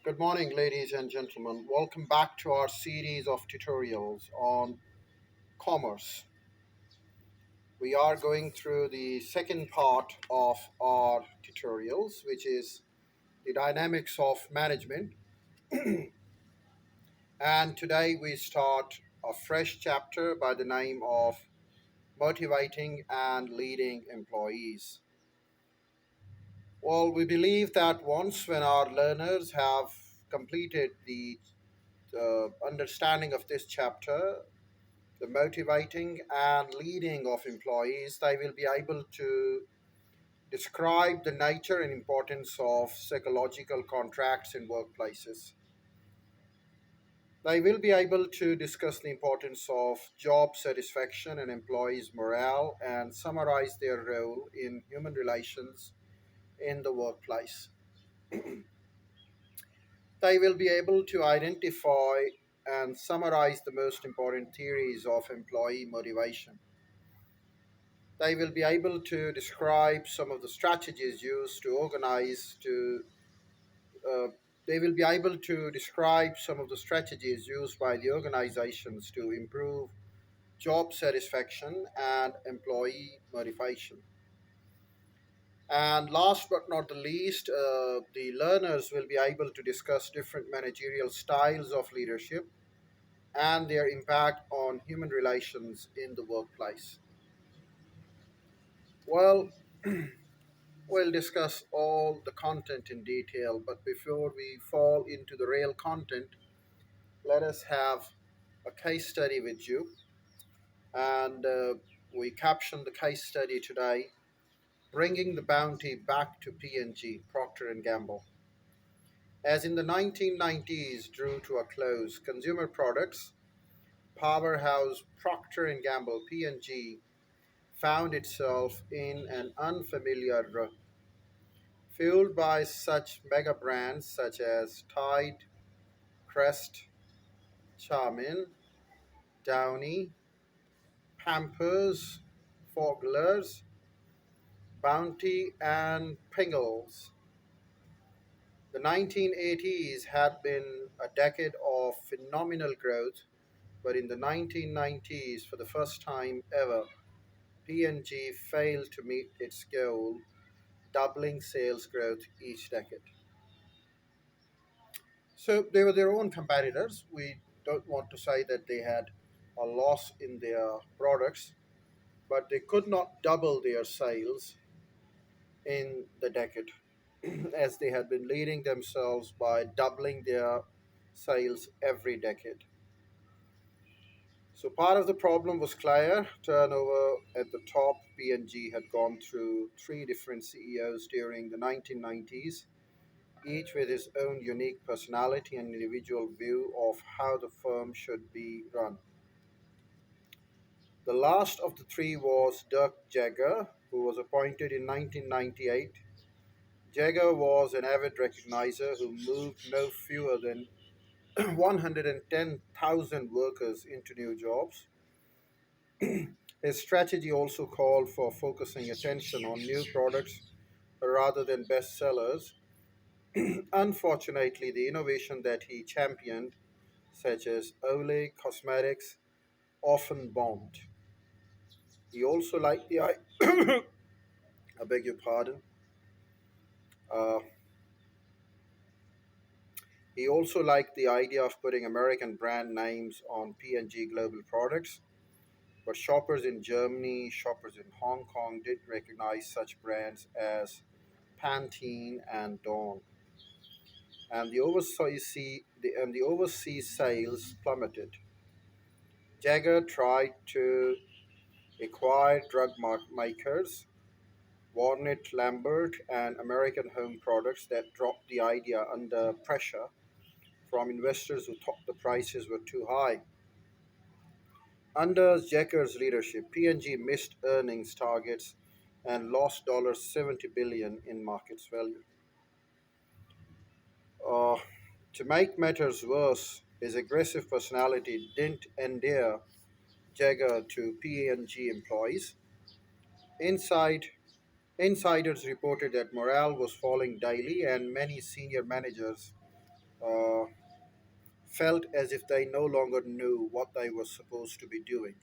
Good morning, ladies and gentlemen. Welcome back to our series of tutorials on commerce. We are going through the second part of our tutorials, which is the dynamics of management. And today we start a fresh chapter by the name of motivating and leading employees. Well, we believe that once when our learners have completed the understanding of this chapter, the motivating and leading of employees, they will be able to describe the nature and importance of psychological contracts in workplaces. They will be able to discuss the importance of job satisfaction and employees' morale and summarize their role in human relations in the workplace. They will be able to identify and summarize the most important theories of employee motivation. They will be able to describe some of the strategies used to organize to uh, they will be able to describe some of the strategies used by the organizations to improve job satisfaction and employee motivation. And last but not the least, the learners will be able to discuss different managerial styles of leadership and their impact on human relations in the workplace. Well, we'll discuss all the content in detail, but before we fall into the real content, let us have a case study with you. And we caption the case study today, bringing the bounty back to P&G, Procter and Gamble. As in the 1990s drew to a close, consumer products powerhouse Procter and Gamble P&G found itself in an unfamiliar rut. Fueled by such mega brands such as Tide, Crest, Charmin, Downy, Pampers, Foglers, Bounty, and Pringles. The 1980s had been a decade of phenomenal growth, but in the 1990s, for the first time ever, P&G failed to meet its goal, doubling sales growth each decade. So they were their own competitors. We don't want to say that they had a loss in their products, but they could not double their sales in the decade as they had been leading themselves by doubling their sales every decade. So part of the problem was clear. Turnover at the top, P&G had gone through three different CEOs during the 1990s, each with his own unique personality and individual view of how the firm should be run. The last of the three was Dirk Jagger, who was appointed in 1998. Jagger was an avid recognizer who moved no fewer than 110,000 workers into new jobs. His strategy also called for focusing attention on new products rather than bestsellers. Unfortunately, the innovation that he championed, such as Olay Cosmetics, often bombed. He also liked the I beg your pardon. Uh, he also liked the idea of putting American brand names on P&G global products, but shoppers in Germany, shoppers in Hong Kong did recognize such brands as Pantene and Dawn, and the overseas sales plummeted. Jagger tried to acquire makers, Warnett Lambert, and American Home Products that dropped the idea under pressure from investors who thought the prices were too high. Under Jagger's leadership, P&G missed earnings targets and lost $70 billion in market value. Uh, to make matters worse, his aggressive personality didn't endear Jagger to P&G employees. Inside Insiders reported that morale was falling daily, and many senior managers uh, felt as if they no longer knew what they were supposed to be doing.